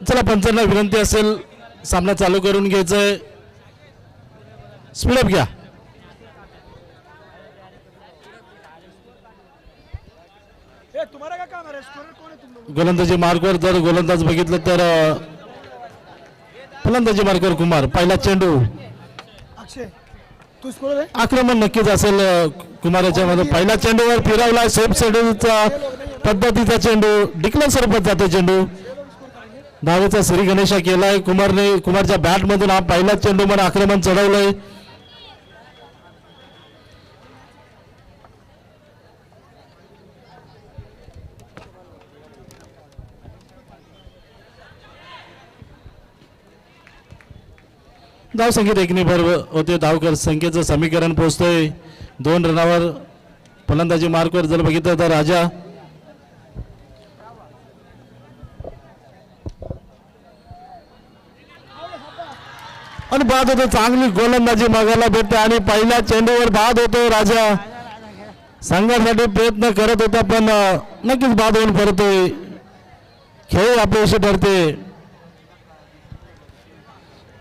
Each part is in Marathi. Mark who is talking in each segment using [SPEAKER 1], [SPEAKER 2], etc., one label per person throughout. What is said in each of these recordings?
[SPEAKER 1] चला पंचांना विनंती असेल सामना चालू करून घ्यायचंय. स्पीडअप घ्या. गोलंदाजी मार्कवर जर गोलंदाज बघितलं तर फलंदाजी मार्कवर कुमार. पहिला चेंडू आक्रमण नक्कीच असेल कुमार याच्यामध्ये. पहिल्या चेंडूवर फिरवला सेफ शेड्यूलचा पद्धतीचा चेंडू. डिक्लेअर स्वरूपात जातो चेंडू. धावेचा श्री गणेशा केलाय कुमारने. कुमारच्या बॅट मधून हा पहिला चेंडू म्हणून आक्रमण चढवलंय. धाव संख्येत एकने भर होते. धावकर संख्येचं समीकरण पोहोचतोय 2 रनावर. फलंदाजी मार्कवर जर बघितलं तर राजा आणि बाद होतो. चांगली गोलंदाजी बघायला भेटते आणि पहिल्या चेंडूवर बाद होतो राजा. संघासाठी प्रयत्न करत होता पण नक्कीच बाद होऊन परतोय. खेळ अपयशी ठरते.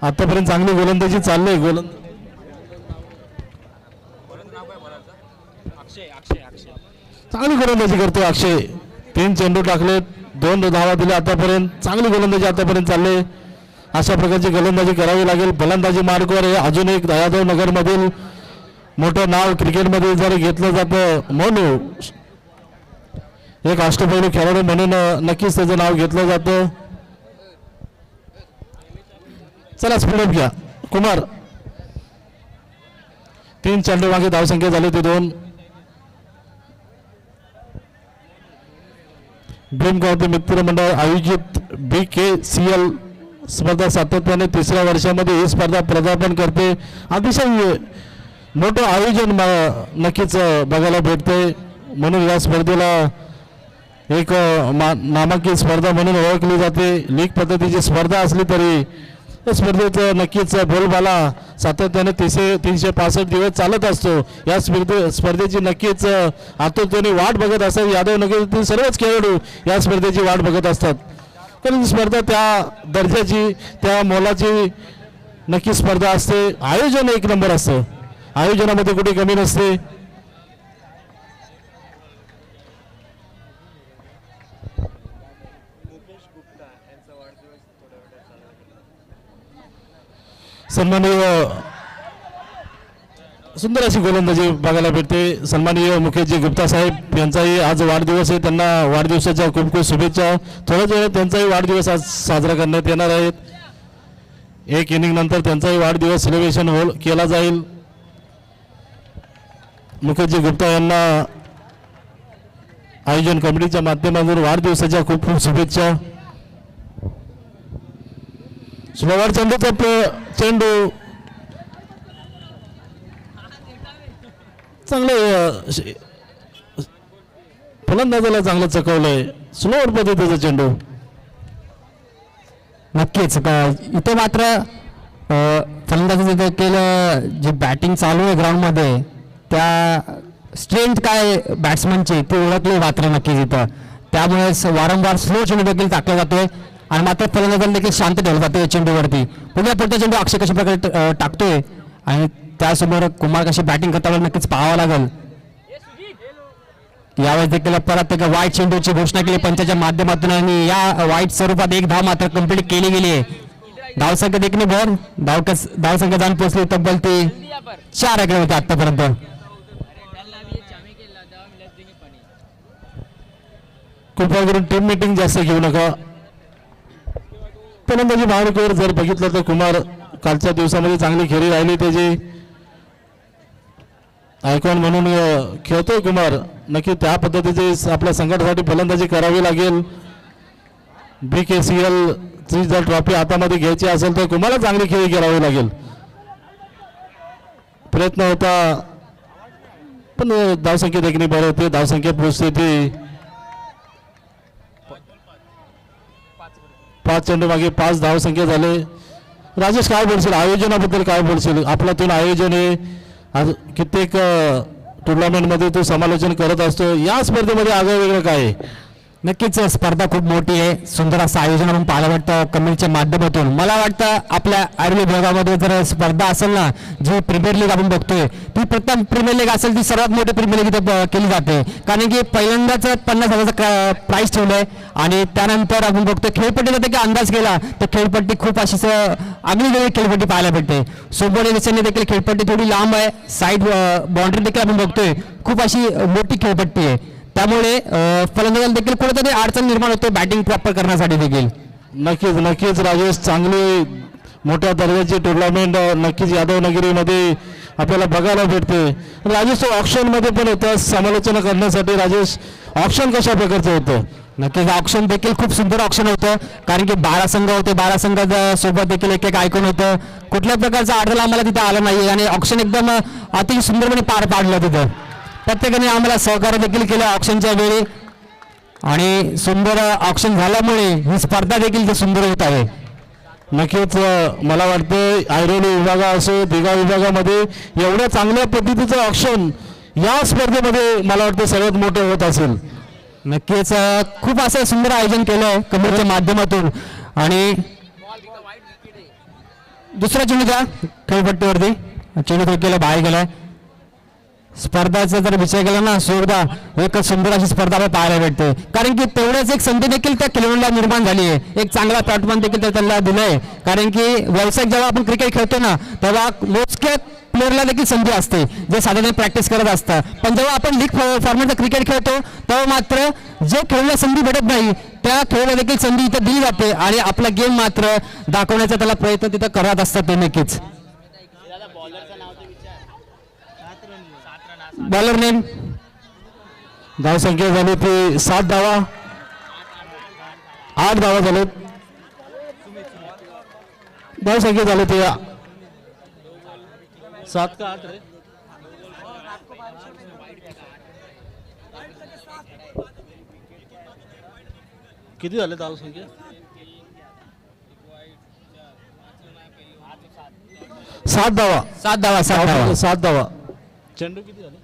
[SPEAKER 1] आतापर्यंत चांगली गोलंदाजी चालली. चांगली गोलंदाजी करतो अक्षय. 3 चेंडू टाकले, 2 धावा दिल्या आतापर्यंत. चांगली गोलंदाजी आतापर्यंत चालले. अशा प्रकारची गोलंदाजी करावी लागेल. फलंदाजी मार्कवर हे अजून एक दयादेव नगर मधील मोठं नाव क्रिकेटमध्ये जर घेतलं जातं म्हणून एक अष्टपैलू खेळाडू म्हणून नक्कीच त्याचं नाव घेतलं जातं. चला स्पीडअप घ्या. कुमार 3 चेंडू मागे धावसंख्या झाली ते 2. भीमगावती मित्र मंडळ आयोजित BKCL स्पर्धा सातत्याने 3ऱ्या वर्षामध्ये ही स्पर्धा पदार्पण करते. अतिशय मोठं आयोजन नक्कीच बघायला भेटते. म्हणून या स्पर्धेला एक नामांकित स्पर्धा म्हणून ओळखली जाते. लीग पद्धतीची स्पर्धा असली तरी या स्पर्धेचं नक्कीच बोलबाला सातत्याने 365 दिवस चालत असतो. या स्पर्धेची नक्कीच आतुरतेने वाट बघत असतात. यादव नगरीतील सर्वच खेळाडू या स्पर्धेची वाट बघत असतात. कारण स्पर्धा त्या दर्जाची त्या मोलाची नक्की स्पर्धा असते. आयोजन एक नंबर असतं. आयोजनामध्ये कुठे कमी नसते. सन्माननीय सुंदर अशी गोलंदाजी बघायला भेटते. सन्माननीय मुकेशजी गुप्ता साहेब यांचाही आज वाढदिवस आहे. त्यांना वाढदिवसाच्या खूप खूप शुभेच्छा. थोड्याच वेळात त्यांचाही वाढदिवस आज साजरा करण्यात येणार आहेत. 1 इनिंग नंतर त्यांचाही वाढदिवस सेलिब्रेशन केला जाईल. मुकेशजी गुप्ता यांना आयोजन कमिटीच्या माध्यमातून वाढदिवसाच्या खूप खूप शुभेच्छा. स्लोवर चेंडू चांगलं फलंदाजाला चांगलं चकवलंय. स्लोवर पद्धतीचा चेंडू.
[SPEAKER 2] नक्कीच इथे मात्र फलंदाजी केलं. जे बॅटिंग चालू आहे ग्राउंडमध्ये त्या स्ट्रेंथ काय बॅट्समनची ते ओळखले मात्र नक्कीच इथं. त्यामुळेच वारंवार स्लो चेंडू देखील टाकला जातोय आणि मात्र फलंदाजाला देखील शांत ठेवलं जातं या चेंडूवरती. पुन्हा पुढचा चेंडू अक्षय कशा प्रकारे टाकतोय आणि त्यासमोर कुमार कशी बॅटिंग करता नक्कीच पाहावं लागेल. यावेळेस देखील परत एक वाईट चेंडूची घोषणा केली पंचाच्या माध्यमातून आणि या वाईट स्वरूपात 1 धाव मात्र कंप्लीट केली गेली आहे. धावसंख्या देखील भर धावसंख्या जाऊन पोहोचली तब्बल ते 4 आकडे होते आतापर्यंत.
[SPEAKER 1] कृपया करून टीम मीटिंग जास्त घेऊ नका. फलंदाजी मार्कवर जर बघितलं तर कुमार कालच्या दिवसामध्ये चांगली खेळी राहिली. त्याची आयकॉन म्हणून खेळतोय कुमार. नक्की त्या पद्धतीचे आपल्या संघासाठी फलंदाजी करावी लागेल. BKCL ची जर ट्रॉफी हातामध्ये घ्यायची असेल तर कुमारला चांगली खेळी करावी लागेल. प्रयत्न होता पण धावसंख्येत एकने बरं होते. धावसंख्या पोहोचते ती 5 चेंडू मागे 5 धावसंख्या झाले. राजेश काय बोलशील आयोजनाबद्दल? काय बोलशील? आपल्यातून आयोजन हे कित्येक टुर्नामेंटमध्ये तू समालोचन करत असतो. या स्पर्धेमध्ये आगळं वेगळं काय?
[SPEAKER 2] नक्कीच स्पर्धा खूप मोठी आहे. सुंदर असं आयोजन आपण पाहायला वाटतं कमिटीच्या माध्यमातून. मला वाटतं आपल्या ऐरोली विभागामध्ये जर स्पर्धा असेल ना, जी प्रीमियर लीग आपण बघतोय ती प्रथम प्रीमियर लीग असेल ती सर्वात मोठी प्रीमियर लीग इथं केली जाते. कारण की पहिल्यांदाच 50,000चा प्राईज ठेवलंय आणि त्यानंतर आपण बघतोय खेळपट्टीचा देखील अंदाज केला तर खेळपट्टी खूप अशी आगळी वेगळी खेळपट्टी पाहायला भेटते. सोबत दिशेने देखील खेळपट्टी थोडी लांब आहे. साईड बाउंड्री देखील आपण बघतोय खूप अशी मोठी खेळपट्टी आहे. त्यामुळे फलंदाजाला देखील कुठेतरी अडचण निर्माण होते बॅटिंग प्रॉपर करण्यासाठी देखील.
[SPEAKER 1] नक्कीच नक्कीच राजेश, चांगली मोठ्या दर्जाची टुर्नामेंट नक्कीच यादवनगरीमध्ये आपल्याला बघायला भेटते. राजेश ऑप्शनमध्ये पण होतं समालोचना करण्यासाठी. राजेश ऑप्शन कशा प्रकारचं होतं?
[SPEAKER 2] नक्कीच ऑप्शन देखील खूप सुंदर ऑप्शन होतं. कारण की 12 संघ होते, 12 संघाच्या सोबत देखील एक एक आयकॉन होतं. कुठल्या प्रकारचा अडथळा आम्हाला तिथे आला नाही आणि ऑप्शन एकदम अतिशय सुंदरपणे पार पाडलं. तिथं प्रत्येकाने आम्हाला सहकार्य देखील केलं ऑप्शनच्या वेळी आणि सुंदर ऑप्शन झाल्यामुळे ही स्पर्धा देखील सुंदर होत आहे.
[SPEAKER 1] नक्कीच मला वाटतं ऐरोली विभाग असो दिघा विभागामध्ये एवढ्या चांगल्या पद्धतीचं ऑप्शन या स्पर्धेमध्ये मला वाटतं सगळ्यात मोठं होत असेल.
[SPEAKER 2] नक्कीच खूप असं सुंदर आयोजन केलं आहे कमिटीच्या माध्यमातून. आणि दुसऱ्या चेंडूच्या खेळपट्टीवरती चेंडू केला बाहेर गेलाय. स्पर्धाचा जर विचार केला ना सुद्धा एक सुंदर अशी स्पर्धा आपल्याला पाहायला भेटते. कारण की तेवढ्याच एक संधी देखील त्या खेळाडूला निर्माण झाली आहे. एक चांगला प्लॅटफॉर्म देखील त्यांना दिलंय. कारण की व्यावसायिक जेव्हा आपण क्रिकेट खेळतो ना तेव्हा मोजक्या प्लेअरला देखील संधी असते जे साधारण प्रॅक्टिस करत असतात. पण जेव्हा आपण लीग फॉर्मॅटचा क्रिकेट खेळतो तेव्हा मात्र जे खेळायला संधी भेटत नाही त्या खेळाला देखील संधी इथं दिली जाते आणि आपला गेम मात्र दाखवण्याचा त्याला प्रयत्न तिथं करत असतात. ते नक्कीच बॉलर नेम
[SPEAKER 1] धावसंख्या झाली ती 7 धावा, 8 धावा झाले. धावसंख्या झाली ती 7 का 8 रे? किती झाले धावसंख्या? 7 धावा. 7 धावा. चेंडू किती झाले?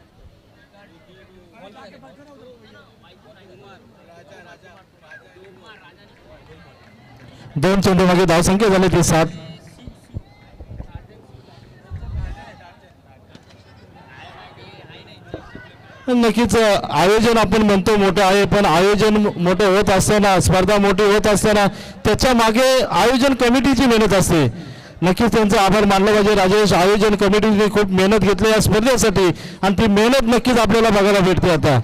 [SPEAKER 1] दोन चेंडू मागे धावसंख्या झाली ती 7. नक्कीच आयोजन आपण म्हणतो मोठं आहे पण आयोजन मोठं होत असताना स्पर्धा मोठी होत असताना त्याच्या मागे आयोजन कमिटीची मेहनत असते. नक्कीच त्यांचा आभार मानला पाहिजे. राजेश, आयोजन कमिटीने खूप मेहनत घेतली या स्पर्धेसाठी आणि ती मेहनत नक्कीच आपल्याला बघायला भेटते. आता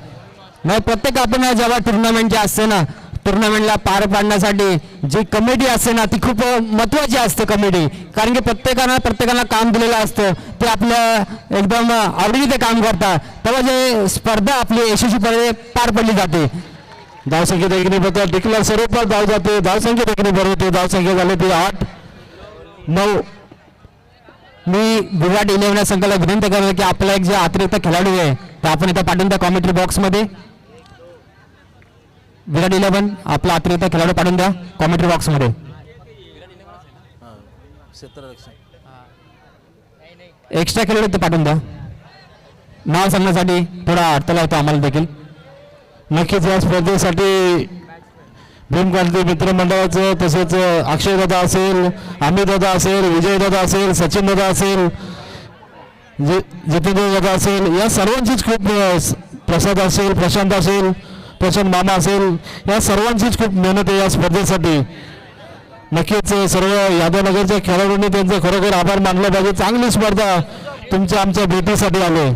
[SPEAKER 2] नाही प्रत्येक आपण जेव्हा टुर्नामेंट जे असते ना टुर्नामेंटला पार पाडण्यासाठी जी कमिटी असते ना ती खूप महत्त्वाची असते कमिटी. कारण की प्रत्येकाला काम दिलेलं असतं ते आपल्या एकदम आवडीने ते काम करतात तेव्हा जे स्पर्धा आपली यशस्वीपणे पार पडली जाते.
[SPEAKER 1] धावसंख्या देखील बघा डिक्लेअर स्वरूपात धाव जाते. धावसंख्या देखील बरोबर धावसंख्या झाली ती 8, 9.
[SPEAKER 2] मी विराट 11 संघाला विनंती करतो की आपला एक जे अतिरिक्त खेळाडू आहे ते आपण इथं पाठवून द्या कॉमेंट्री बॉक्समध्ये. विराट 11 आपला अतिरिक्त खेळाडू पाठवून द्या कॉमेंट्री बॉक्समध्ये. एक्स्ट्रा खेळाडू ते पाठवून द्या. नाव सांगण्यासाठी थोडा अडथळा होतो आम्हाला देखील.
[SPEAKER 1] नक्कीच या स्पर्धेसाठी भीमक्रांती मित्रमंडळाचं तसेच अक्षयदादा असेल, अमितदादा असेल, विजयदादा असेल, सचिनदादा असेल, जितेंद्रदादा असेल या सर्वांचीच खूप प्रसाद असेल, प्रशांत असेल, प्रशांत मामा असेल या सर्वांचीच खूप मेहनत आहे या स्पर्धेसाठी. नक्कीच सर्व यादवनगरच्या खेळाडूंनी त्यांचे खरोखर आभार मानले पाहिजे. चांगली स्पर्धा तुमच्या आमच्या भेटीसाठी आले.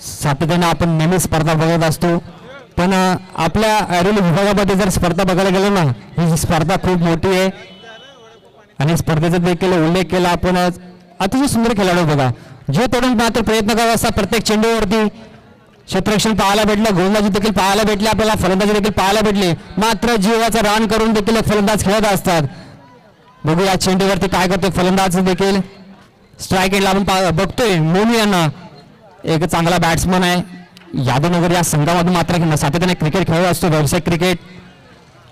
[SPEAKER 2] सातत्याने आपण नेहमी स्पर्धा बघत असतो पण आपल्या ऐरोली विभागामध्ये जर स्पर्धा बघायला गेलो ना ही स्पर्धा खूप मोठी आहे आणि स्पर्धेचा देखील उल्लेख केला आपण. अतिशय सुंदर खेळाडू बघा जे तोडून मात्र प्रयत्न करत असतात. प्रत्येक चेंडूवरती क्षेत्ररक्षण पाहायला भेटलं, गोलंदाजी देखील पाहायला भेटली, आपल्याला फलंदाजी देखील पाहायला भेटली. मात्र जीवाचा रान करून देखील फलंदाज खेळत असतात. बघू या चेंडूवरती काय करतोय फलंदाज देखील. स्ट्राईक एंडला आपण बघतोय मोनू यांना एक चांगला बॅट्समन आहे. यादवनगर या संघामधून मात्र सातत्याने क्रिकेट खेळत असतो व्यावसायिक क्रिकेट.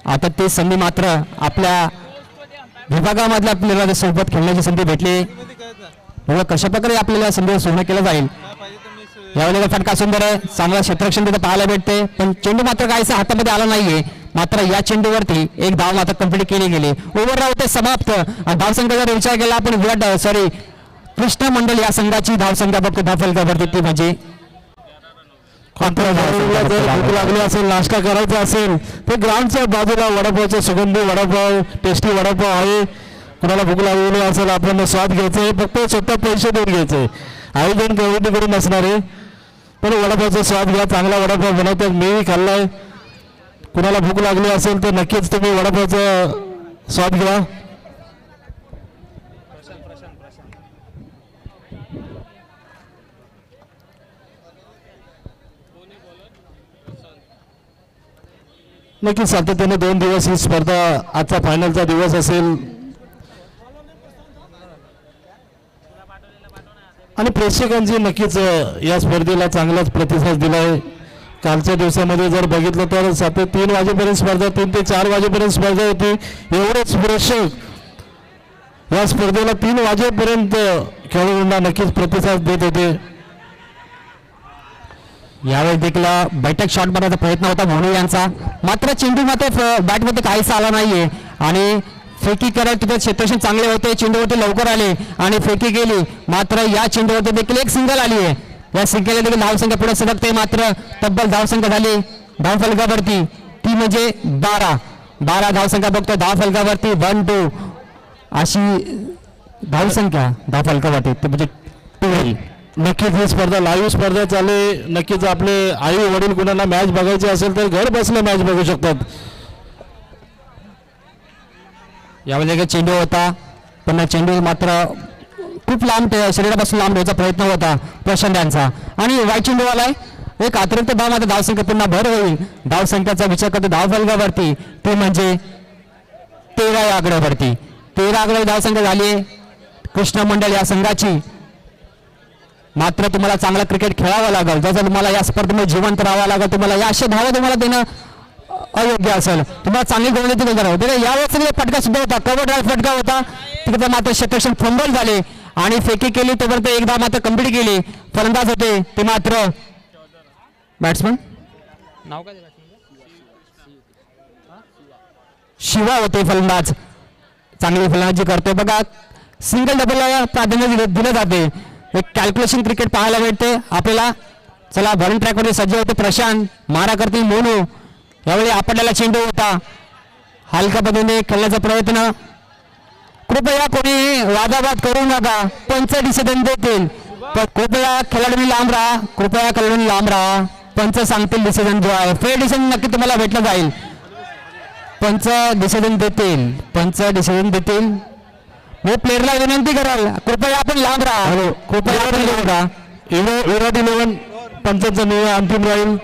[SPEAKER 2] आता ते संधी मात्र आपल्या विभागामधल्या प्लेयरला सोबत खेळण्याची संधी भेटली. बघा कशा प्रकारे आपल्याला संधी पूर्ण केलं जाईल. यावेळेला फटका सुंदर आहे, चांगला क्षेत्ररक्षण तिथे पाहायला भेटते, पण चेंडू मात्र काहीसा हातामध्ये आला नाहीये. मात्र या चेंडूवरती एक धाव मात्र कंप्लीट केली गेली. ओव्हर राहते समाप्त. धावसंख्येचा जर विचार केला आपण कृष्ण मंडल या संघाची धावसंख्या बघतो धावफलकावरती ती म्हणजे
[SPEAKER 1] जर भूक लागली असेल, नाश्ता करायचा असेल तर ग्राउंडच्या बाजूला वडापावचे सुगंधी वडापाव, टेस्टी वडापाव आहे. कुणाला भूक लागलेली असेल आपण स्वाद घ्यायचे, फक्त स्वतः पैसे देऊन घ्यायचे, आयोजन कमिटीकडून नसणार आहे. पण वडापावचा स्वाद घ्या, चांगला वडापाव बनवतात, मीही खाल्लाय. कुणाला भूक लागली असेल तर नक्कीच तुम्ही वडापावचा स्वाद घ्या. नक्कीच सातत्याने 2 दिवस ही स्पर्धा, आजचा फायनलचा दिवस असेल आणि प्रेक्षकांची नक्कीच या स्पर्धेला चांगलाच प्रतिसाद दिलाय. कालच्या दिवसामध्ये जर बघितलं तर 3 वाजेपर्यंत स्पर्धा, 3 ते 4 वाजेपर्यंत स्पर्धा होती. एवढेच प्रेक्षक या स्पर्धेला 3 वाजेपर्यंत खेळाडूंना नक्कीच प्रतिसाद देत होते.
[SPEAKER 2] यावेळी देखील बैठक शॉट मारण्याचा प्रयत्न होता मोनू यांचा, मात्र चेंडू मात्र बॅटमध्ये काहीच आला नाहीये आणि फेकी करायला तिथे क्षेत्ररक्षण चांगले होते, चेंडूवरती लवकर आले आणि फेकी गेली. मात्र या चेंडूवरती देखील एक सिंगल आली आहे. या सिंगलला देखील धावसंख्या पुढे सरकते. मात्र तब्बल धावसंख्या झाली धावफलकावरती ती म्हणजे 12 धावसंख्या बघतो धावफलकावरती 1-2 अशी धावसंख्या धावफलकावरती ते म्हणजे 2.
[SPEAKER 1] नक्कीच ही स्पर्धा लाईव्ह स्पर्धा चालू आहे. नक्कीच आपले आई वडील कुणाला मॅच बघायची असेल तर घर बसल्या मॅच बघू शकतात.
[SPEAKER 2] यावेळी चेंडू होता पण चेंडू मात्र खूप लांब शरीरापासून लांब ठेवायचा प्रयत्न होता प्रशांत यांचा आणि वाईट चेंडू आलाय. एक अतिरिक्त धाव मात्र धावसंख्या पुन्हा भर होईल. धावसंख्याचा विचार करतो धावफलकावरती ते म्हणजे 13 या आकड्यावरती 13 आकड्यावर धावसंख्या झाली आहे कृष्ण मंडळ या संघाची. मात्र तुम्हाला चांगला क्रिकेट खेळावं लागेल, जसं तुम्हाला या स्पर्धेमध्ये जिवंत राहावं लागेल. तुम्हाला या अशा धावा तुम्हाला देणं अयोग्य असेल. तुम्हाला चांगली गोलंदाजी करावं. यावेळेस फटका सुद्धा होता, कव्हर ड्राईव्ह फटका होता, तिथे मात्र क्षेत्ररक्षण फंबल झाले आणि फेकी केली तोपर्यंत एकदा मात्र कंप्लीट केली. फलंदाज होते ते मात्र बॅट्समन नाव काय शिवा होते फलंदाज. चांगली फलंदाजी करते बघा. सिंगल डबल प्राधान्य दिलं जाते. एक कॅल्क्युलेशन क्रिकेट पाहायला मिळते आपल्याला. चला बॉलिंग ट्रॅकमध्ये सज्ज होते प्रशांत, मारा करतील मोनू. यावेळी आपल्याला चेंडू होता, हलक्या पद्धतीने खेळण्याचा प्रयत्न. कृपया कोणी वादावाद करू नका, पंच डिसिजन देतील. कृपया खेळाडूंनी लांब राहा, कृपया खेळाडूंनी लांब राहा. पंच सांगतील डिसिजन जो आहे फेअर डिसिजन नक्की तुम्हाला भेटलं जाईल. पंच डिसिजन देतील, पंच डिसिजन देतील. मी प्लेअरला विनंती कराल कृपया आपण लांब राहा, कृपया आपण लांब राहा.
[SPEAKER 1] विराट 11 पंचांचा निर्णय अंतिम राहील.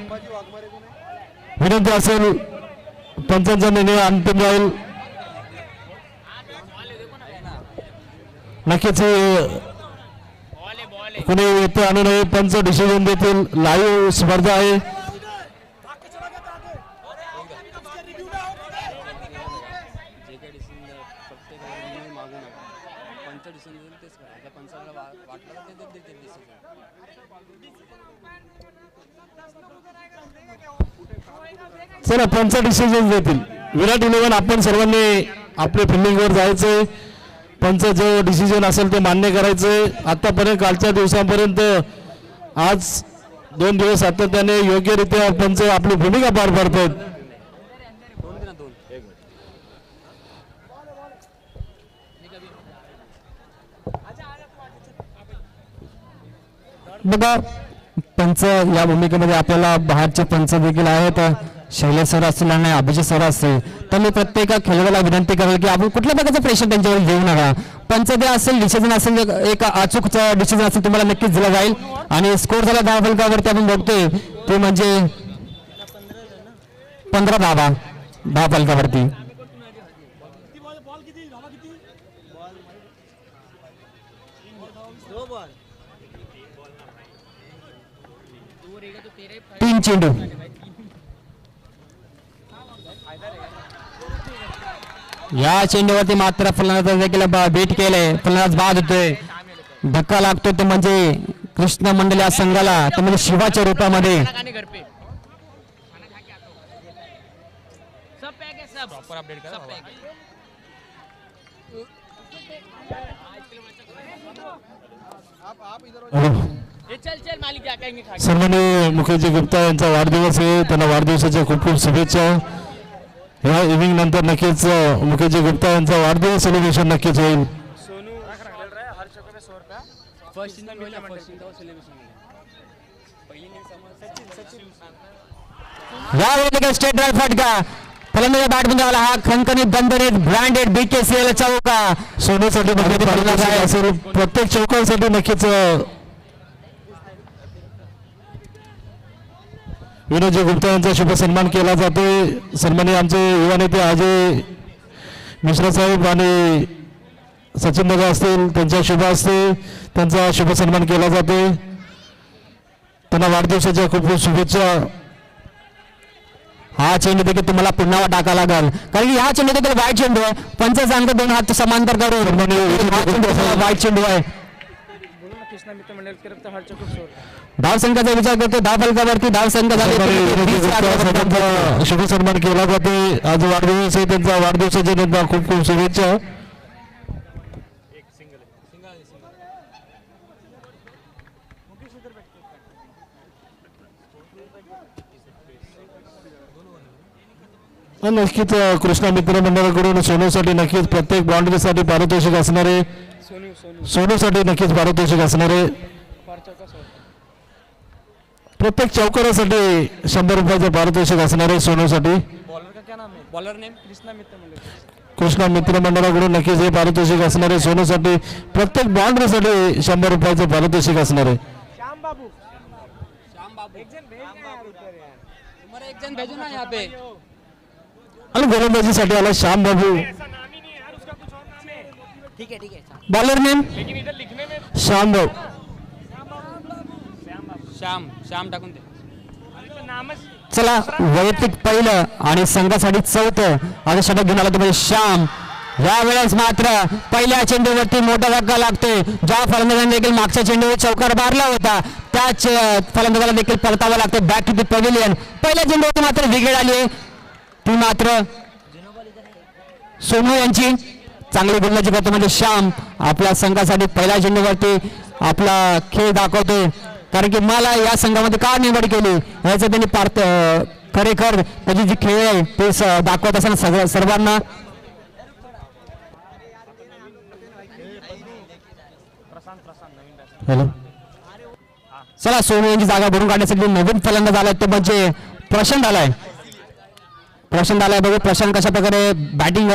[SPEAKER 1] विनंती असेल पंचांचा निर्णय अंतिम राहील. नक्कीच कुणी येते आणू नये, पंच डिसिजन देतील. लाईव्ह स्पर्धा आहे. चला पंच डिसिजन देतील. विराट 11 आपण सर्वांनी आपल्या फिल्डिंगवर जायचंय. पंच जो डिसिजन असेल ते मान्य करायचंय. आतापर्यंत कालच्या दिवसापर्यंत आज 2 दिवस सातत्याने योग्यरित्या पंच आपली भूमिका पार पाडतात.
[SPEAKER 2] बघा पंच या भूमिकेमध्ये आपल्याला बाहेरचे पंच देखील आहेत. शैलेश सर असतील आणि अभिजित सर असतील. तर मी प्रत्येक खेळाडूला विनंती करेल की आपण कुठल्या प्रकारचं प्रेशर त्यांच्यावर देऊ नका. पंच जे असेल डिसिजन असेल एक अचूक डिसिजन असेल तुम्हाला नक्कीच दिला जाईल. आणि स्कोर झाला धावफलकावरती आपण बघतोय ते म्हणजे 15 धावा धावफलकावरती. तीन चेंडू या चेंडूवरती मात्र फलंदाज देखील बीट केले. फलंदाज बाद होतोय, धक्का लागतो ते म्हणजे कृष्ण मंडल या संघाला ते म्हणजे शिवाच्या रूपामध्ये
[SPEAKER 1] सन्माननीय मुकेश गुप्ता यांचा वाढदिवस आहे, त्यांना वाढदिवसाच्या खूप खूप शुभेच्छा. या इव्हिनिंग नंतर नक्कीच मुकेश गुप्ता यांचा वाढदिवस सेलिब्रेशन नक्कीच होईल.
[SPEAKER 2] यावेळी स्टेट ड्राईव्ह फटका फलंदाज बॅटमध्ये आला हा खणखणीत दणदणीत ब्रँडेड BKCL चौका
[SPEAKER 1] सोन्यासाठी असेल प्रत्येक चौकांसाठी नक्कीच विनोदजी गुप्ता यांचा शुभ सन्मान केला जातोय. सन्माननीय आमचे युवा नेते अजय मिश्रा साहेब आणि सचिन दादा असतील त्यांच्या शुभ हस्ते त्यांचा शुभ सन्मान केला जातोय. त्यांना वाढदिवसाच्या खूप खूप शुभेच्छा.
[SPEAKER 2] हा चेंडू देखील तुम्हाला पुन्हा टाकावा लागेल कारण की हा चेंडू देखील वाईट चेंडू आहे. पंच सांगतो 2 हात समांतर करून वाईट चेंडू आहे. धाव संघाचा विचार करतो धाव फलकावरती धाव संघ झाले
[SPEAKER 1] शुभ सन्मान केला जातोय. आज वाढदिवस आहे त्यांचा वाढदिवसाच्या त्यांना खूप खूप शुभेच्छा. नक्कीच कृष्णा मित्र मंडळाकडून सोनूसाठी नक्कीच प्रत्येक बाउंड्रीसाठी पारितोषिक असणारे सोनूसाठी नक्कीच पारितोषिक असणारे प्रत्येक चौकारासाठी 100 रुपयाचे पारितोषिक असणारे सोनूसाठी कृष्णा मित्र मंडळाकडून नक्कीच हे पारितोषिक असणारे सोनूसाठी प्रत्येक बाउंड्रीसाठी 100 रुपयाचे पारितोषिक असणारे. आणि गोलंदाजीसाठी आला श्याम बाबू.
[SPEAKER 2] बॉलर नेम
[SPEAKER 1] श्याम बाबू
[SPEAKER 3] श्याम टाकून दे.
[SPEAKER 2] चला वैयक्तिक पहिलं आणि संघासाठी चौथं आणि षटक घेऊन आला तो म्हणजे श्याम. यावेळेस मात्र पहिल्या चेंडूवरती मोठा धक्का लागतोय. ज्या फलंदाजाने देखील मागच्या चेंडूवर चौकार मारला होता त्याच फलंदाजाला देखील परतावा लागतो बॅक टू द पॅव्हिलियन. पहिल्या चेंडूवरती मात्र विकेट आली आहे ती मात्र सोनू यांची. चांगली गोलंदाजी करतो म्हणजे श्याम आपल्या संघासाठी पहिल्या चेंडूवरती आपला खेळ दाखवतोय. कारण की मला या संघामध्ये का निवड केली याचं त्यांनी खरेखर त्याची जी खेळ आहे ते दाखवत असताना सर्वांना
[SPEAKER 1] हॅलो.
[SPEAKER 2] चला सोनू यांची जागा भरून काढण्यासाठी नवीन फलंदाज आलाय तो म्हणजे प्रशांत आलाय. बघू प्रशांत कशा प्रकारे बॅटिंग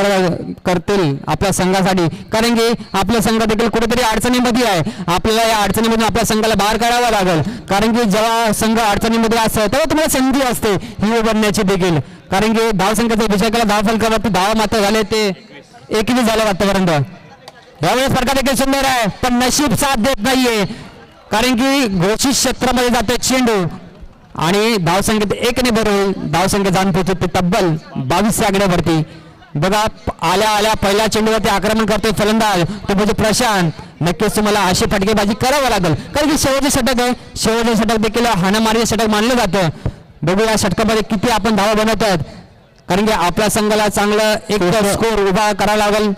[SPEAKER 2] करतील आपल्या संघासाठी कारण की आपला संघ देखील कुठेतरी अडचणीमध्ये आहे. आपल्याला या अडचणीमधून आपल्या संघाला बाहेर काढावं लागेल कारण की जेव्हा संघ अडचणीमध्ये असतो तेव्हा तुम्हाला संधी असते ही बनण्याची देखील. कारण की धाव संख्येचा विचार केला धाव फलकावरती धावा मात्र झाले ते 21 झाले आतापर्यंत. यावेळेस फरका देखील सुंदर आहे पण नशीब साथ देत नाहीये कारण की घोषित क्षेत्रामध्ये जातोय चेंडू आणि धावसंख्येत 1 ने बरोबर धावसंख्या जाऊन पोहोचते ते तब्बल 22 आकड्यावरती. बघा आल्या पहिल्या चेंडूवरती आक्रमण करतोय फलंदाज तो म्हणजे प्रशांत. नक्कीच तुम्हाला अशी फटकेबाजी करावं लागेल कारण की शेवटचे षटक आहे. शेवटचे षटक देखील हाणामारीचे षटक मानलं जातं. बघू या षटकामध्ये किती आपण धावा बनवतात कारण की आपल्या संघाला चांगलं एक स्कोर उभा करावा लागेल.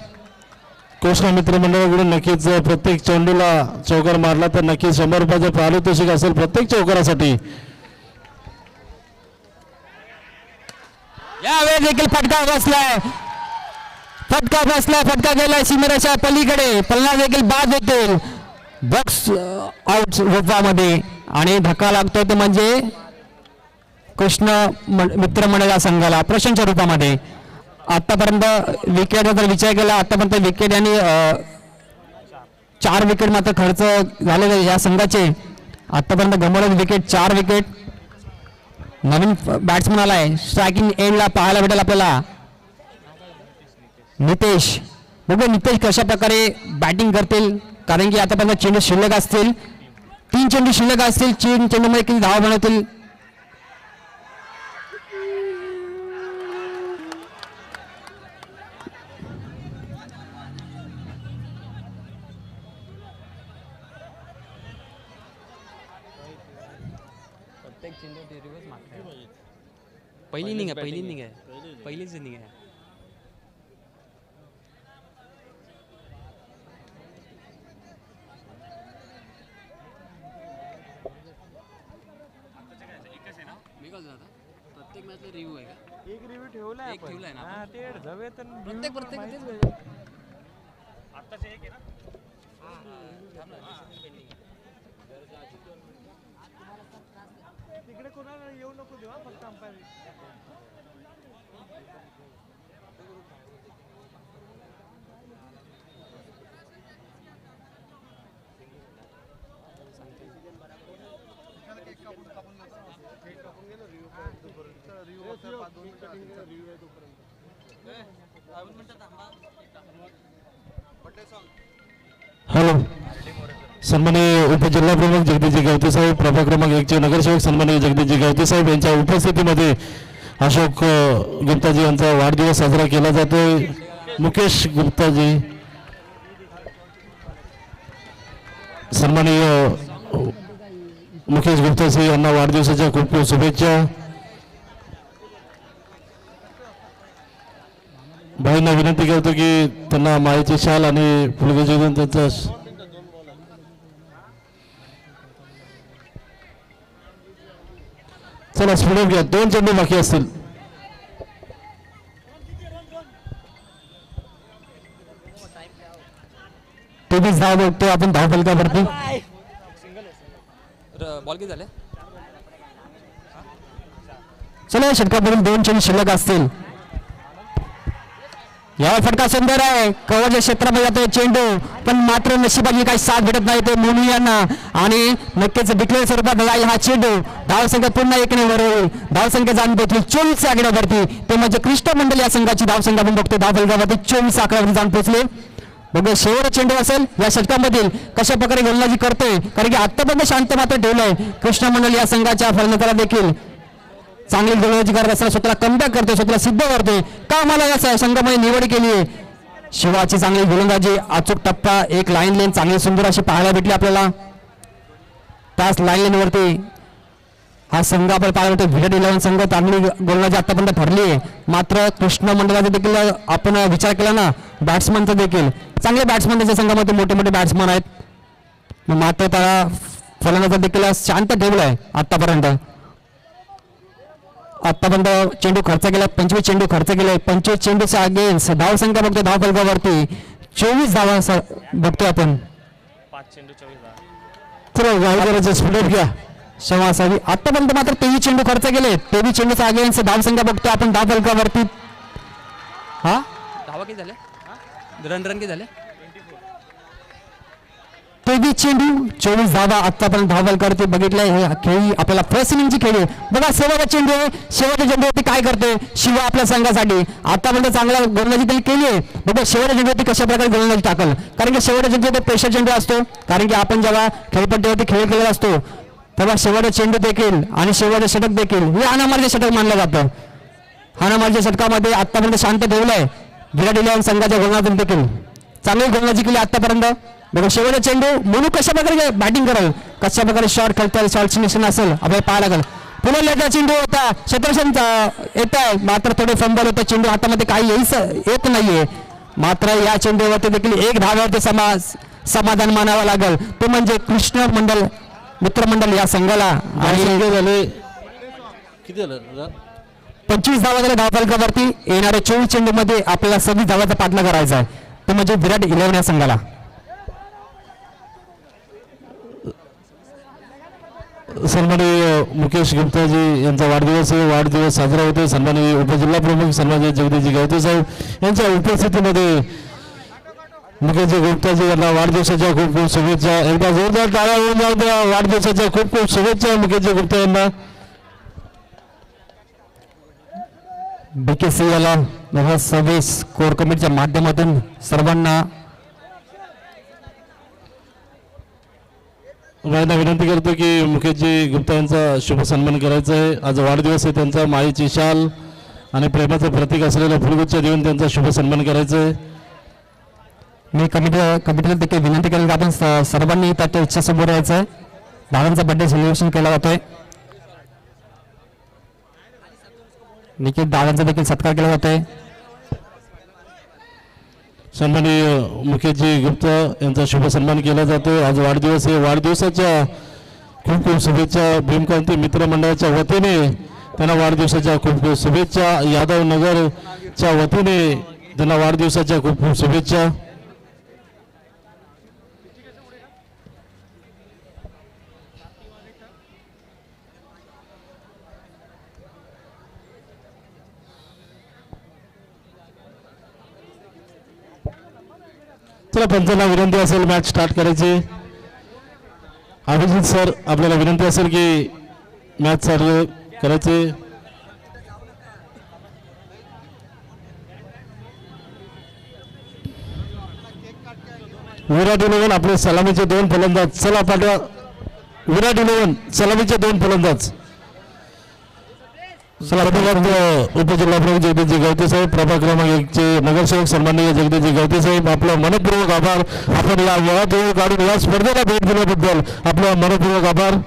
[SPEAKER 1] कृष्णा मित्र मंडळाकडून नक्कीच प्रत्येक चेंडूला चौकार मारला तर नक्कीच 100 रुपयाचे पारितोषिक असेल प्रत्येक चौकारासाठी.
[SPEAKER 2] यावेळी देखील फटका फटका गेलाय सीमेरेषा पलीकडे. फलंदाज देखील बाद होतील बॉक्स आउट रूपामध्ये आणि धक्का लागतोय ते म्हणजे कृष्ण मित्र मंडळ संघाला प्रशांतच्या रूपामध्ये. आतापर्यंत विकेटचा जर विचार केला आतापर्यंत विकेट आणि 4 विकेट मात्र खर्च झालेले या संघाचे. आतापर्यंत गमवले विकेट 4 विकेट. नवीन बॅट्समन आलाय स्ट्रायकिंग एंडला पाहायला भेटेल आपल्याला नितेश. बघू नितेश कशा प्रकारे बॅटिंग करतील कारण की आतापर्यंत चेंडू शिल्लक असतील 3 चेंडू शिल्लक असतील 3 चेंडूमध्ये किती धावा बनवतील.
[SPEAKER 3] पहिली इनिंग आहे पहिलीच इनिंग आहे. प्रत्येक मॅचला रिव्ह्यू आहे का?
[SPEAKER 4] एक रिव्ह्यू ठेवलाय
[SPEAKER 3] एक ठेवलाय ना आपण?
[SPEAKER 4] हां ते जवे तर
[SPEAKER 3] प्रत्येक
[SPEAKER 4] आत्ताचे एक आहे ना तिकडे कोणाला येऊ नको देवा फक्त अंपायर
[SPEAKER 1] हॅलो, सन्माननीय उपजिल्हा प्रमुख जगदीशजी गावते साहेब, प्रभाग क्रमांक 1 चे नगरसेवक सन्माननीय जगदीशजी गावते साहेब यांच्या उपस्थितीमध्ये अशोक गुप्ताजी यांचा वाढदिवस साजरा केला जातोय. मुकेश गुप्ताजी, सन्माननीय मुकेश गुप्ताजी यांना वाढदिवसाच्या खूप खूप शुभेच्छा. भाईंना विनंती करतो की त्यांना माळेची शाल आणि फुलगुच्छ देऊन त्यांचा चला स्पीड घ्या, 2 चेंडू बाकी असतील.
[SPEAKER 2] तेवीस धाव बघतो आपण धाव फलकावरती.
[SPEAKER 3] बॉल किती झाले?
[SPEAKER 2] चला या षटकापर्यंत 2 चेंडू शिल्लक असतील. या फटका सुंदर आहे, कव्हरच्या क्षेत्रामध्ये जातोय चेंडू, पण मात्र नशिबाची काही साथ भेटत नाही ते मोनू यांना आणि नक्कीच विकलेल्या स्वरूपात जाईल हा चेंडू. धावसंख्या पुन्हा 1 ने वर होईल. धावसंख्या जाणून पोहोचली 24 आकड्यावरती, ते म्हणजे कृष्ण मंडल या संघाची धावसंख्या आपण बघतो धावफलकावरती 24 आकड्यावरती जाऊन पोहोचले. बघूया शेवटचा चेंडू असेल या षटकामधील कशा प्रकारे गोलंदाजी करतोय, कारण की आतापर्यंत शांत मात्र ठेवलंय कृष्ण मंडल या संघाच्या फलंदाजाला देखील. चांगली गोलंदाजी करत असताना स्वतःला कमबॅक करतोय, स्वतःला सिद्ध करतोय का मला या संघामध्ये निवड केली आहे. शिवाची चांगली गोलंदाजी, अचूक टप्पा, एक लाईन लेन चांगली सुंदर अशी पाहायला भेटली आपल्याला. त्याच लाईन लेनवरती हा संघ आपण पाहायला भेटतो. विराट 11 संघ चांगली गोलंदाजी आतापर्यंत ठरली आहे. मात्र कृष्ण मंडळाचा देखील आपण विचार केला ना, बॅट्समनचा देखील चांगले बॅट्समन त्याच्या संघामध्ये मोठे मोठे बॅट्समन आहेत, मात्र त्याला फलंदाजा देखील शांत ठेवलाय आतापर्यंत. आतापर्यंत चेंडू खर्च केला, 25 चेंडू खर्च केले, 25 चेंडूचा अगेन्स्ट धाव संख्या बघतो धाव फलकावरती 24 धावा बघतोय आपण.
[SPEAKER 4] 5 चेंडू 24
[SPEAKER 1] चला गावकऱ्याचा स्पीड घ्या.
[SPEAKER 2] क्षमा असावी. आतापर्यंत मात्र 23 चेंडू खर्च केले, 23 चेंडूचा अगेन्स्ट धाव संख्या बघतो आपण धाव फलकावरती. हा
[SPEAKER 3] धावा किती झाले? रन किती झाले?
[SPEAKER 2] 23 चेंडू 24 धावा आतापर्यंत धाव फलकावरती बघितलंय. हे खेळी आपल्याला फर्स्ट इनिंगची खेळी बघा. शेवटचा चेंडू आहे, शेवटच्या चेंडूवरती काय करतोय शिवा आपल्या संघासाठी. आतापर्यंत चांगला गोलंदाजी त्यांनी केली आहे. बघा शेवटच्या चेंडूवरती कशा प्रकारे गोलंदाजी टाकल, कारण की शेवटच्या चेंडू प्रेशर चेंडू असतो, कारण की आपण जेव्हा खेळपट्टीवरती खेळ केलेला असतो तेव्हा शेवटचा चेंडू देखील आणि शेवटचे षटक देखील हे हाणामारीचे षटक मानलं जातं. हाणामारीच्या षटकामध्ये आतापर्यंत शांत ठेवलंय विराट 11 संघाच्या गोलंदाजीतून देखील चांगली गोलंदाजी केली आतापर्यंत. बघा शेवटचा चेंडू मोनू कशा प्रकारे बॅटिंग करेल, कशा प्रकारे शॉट खेळता शॉर्ट सिलेक्शन असेल आपल्याला पाहायला लागेल. पुन्हा लेटा चेंडू होता, क्षेत्ररक्षण येत आहे, मात्र थोडे फंबल होतं, चेंडू हातामध्ये काही येत नाहीये. मात्र या चेंडूवरती देखील 1 धावावरती समाधान मानावं लागेल, तो म्हणजे कृष्ण मंडल मित्रमंडळ या संघाला. आणि
[SPEAKER 1] झाले किती झालं?
[SPEAKER 2] 25 धावा झाल्या धावफलकावरती. येणाऱ्या 24 चेंडूमध्ये आपल्याला 26 धावाचा पाठला करायचा आहे, तो म्हणजे विराट 11 या संघाला.
[SPEAKER 1] सन्माननीय मुकेश गुप्ताजी यांचा वाढदिवस साजरा होतो. सन्माननीय उपजिल्हा प्रमुख सन्माननीय जगदीशजी गावते साहेब यांच्या उपस्थितीमध्ये मुकेशजी गुप्ताजी यांना वाढदिवसाच्या खूप खूप शुभेच्छा. एकदा जोरदार टाळ्या होऊन जाऊ द्या. वाढदिवसाच्या खूप खूप शुभेच्छा मुकेशजी गुप्ता यांना.
[SPEAKER 2] BKCL 2026 कोर कमिटीच्या माध्यमातून सर्वांना
[SPEAKER 1] विनंती करतो की मुकेशजी गुप्ता यांचा शुभ सन्मान करायचा आहे. आज वाढदिवस आहे त्यांचा. माळेची शाल आणि प्रेमाचं प्रतीक असलेला फुलगुच्छ देऊन त्यांचा शुभ सन्मान करायचा आहे.
[SPEAKER 2] मी कमिटीला देखील विनंती केली की आपण सर्वांनी त्याच्या इच्छा समोर यायचं आहे. दादांचा बर्थडे सेलिब्रेशन केला जातोय. निखिल दादांचा देखील सत्कार केला जातोय.
[SPEAKER 1] सन्माननीय मुकेशजी गुप्ता यांचा शुभ सन्मान केला जातो. आज वाढदिवस आहे. वाढदिवसाच्या खूप खूप शुभेच्छा. भीमक्रांती मित्र मंडळाच्या वतीने त्यांना वाढदिवसाच्या खूप खूप शुभेच्छा. यादव नगरच्या वतीने त्यांना वाढदिवसाच्या खूप खूप शुभेच्छा. चला पंचांना विनंती असेल मॅच स्टार्ट करायची. अभिजित सर आपल्याला विनंती असेल की मॅच चालू करायचे. विराट 11 आपले सलामीचे 2 फलंदाज. चला पाठवा विराट 11 सलामीचे 2 फलंदाज. चला उपजिल्हा प्रमुख जगदीशजी गवते साहेब, प्रभाग क्रमांक 1 चे नगरसेवक सन्माननीय जगदीशजी गवते साहेब, आपला मनपूर्वक आभार. आपण या वेळात वेळ काढून या स्पर्धेला भेट दिल्याबद्दल आपला मनपूर्वक आभार.